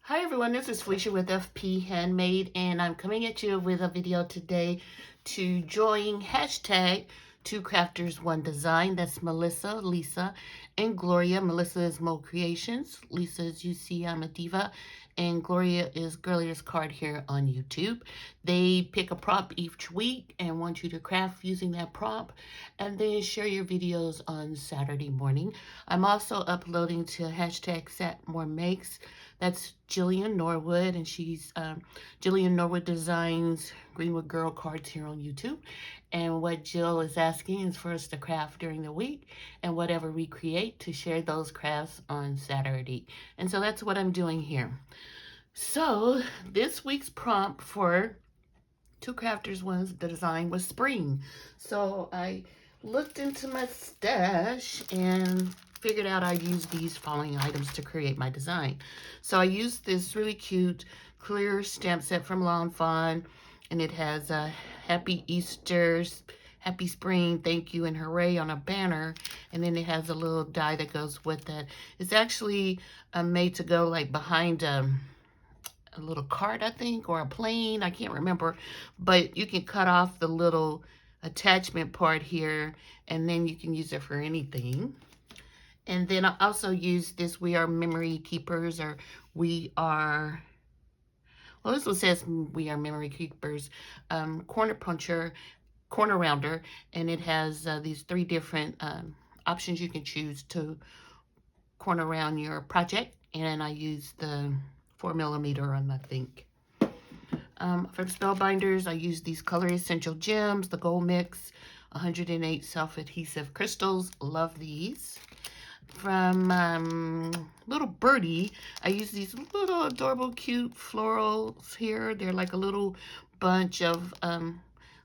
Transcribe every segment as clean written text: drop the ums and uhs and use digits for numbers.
Hi everyone, this is Felicia with FP Handmade, and I'm coming at you with a video today to join hashtag 2crafters1design. That's Melissa, Lisa, and Gloria. Melissa is Moe Creations, Lisa is UCYIMADIVA, and Gloria is Girlie's Card here on YouTube. They pick a prompt each week and want you to craft using that prompt and then share your videos on Saturday morning. I'm also uploading to hashtag SatMoreMakes. That's Jillian Norwood, and she's Jillian Norwood designs Greenwood Girl cards here on YouTube. And what Jill is asking is for us to craft during the week and whatever we create to share those crafts on Saturday. And so that's what I'm doing here. So this week's prompt for Two Crafters One's design was spring. So I looked into my stash and figured out I used these following items to create my design. So I used this really cute clear stamp set from Lawn Fawn, and it has a Happy Easter, Happy Spring, Thank You, and Hooray on a banner, and then it has a little die that goes with that. It's actually made to go like behind a little cart, I think, or a plane. I can't remember, but you can cut off the little attachment part here, and then you can use it for anything. And then I also use this We Are Memory Keepers, or We Are, well, this one says We Are Memory Keepers, corner puncher, corner rounder, and it has these three different options you can choose to corner round your project. And I use the 4mm on, I think. For the spellbinders, I use these Color Essential Gems, the Gold Mix, 108 self-adhesive crystals. Love these. From Little Birdie, I use these little adorable cute florals here. They're like a little bunch of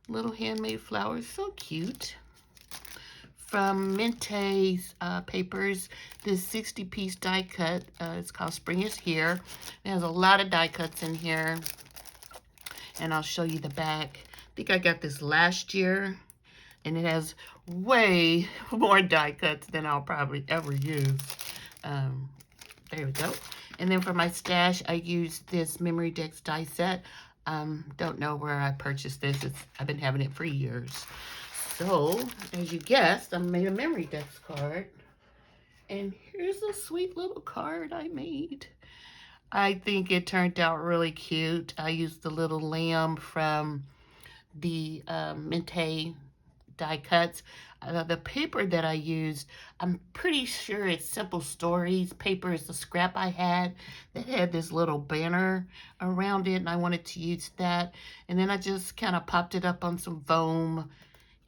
little handmade flowers. So cute. From Minte's papers, this 60-piece die cut. It's called Spring is Here. It has a lot of die cuts in here, and I'll show you the back. I think I got this last year, and it has way more die cuts than I'll probably ever use. There we go. And then for my stash, I used this Memory Decks die set. Don't know where I purchased this. I've been having it for years. So, as you guessed, I made a Memory Decks card. And here's a sweet little card I made. I think it turned out really cute. I used the little lamb from the Mente die cuts. The paper that I used, I'm pretty sure it's Simple Stories paper. It's the scrap I had that had this little banner around it, and I wanted to use that. And then I just kind of popped it up on some foam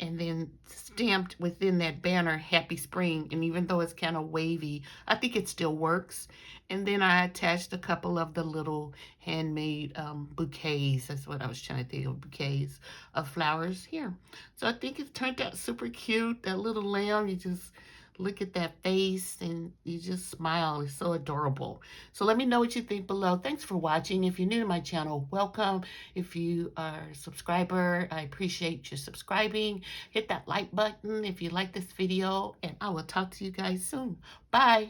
and then stamped within that banner Happy Spring. And even though it's kind of wavy, I think it still works. And then I attached a couple of the little handmade bouquets. That's what I was trying to think of, bouquets of flowers here. So I think it turned out super cute. That little lamb, you just look at that face and you just smile. It's so adorable. So let me know what you think below. Thanks for watching. If you're new to my channel, welcome. If you are a subscriber, I appreciate you subscribing. Hit that like button if you like this video, and I will talk to you guys soon. Bye.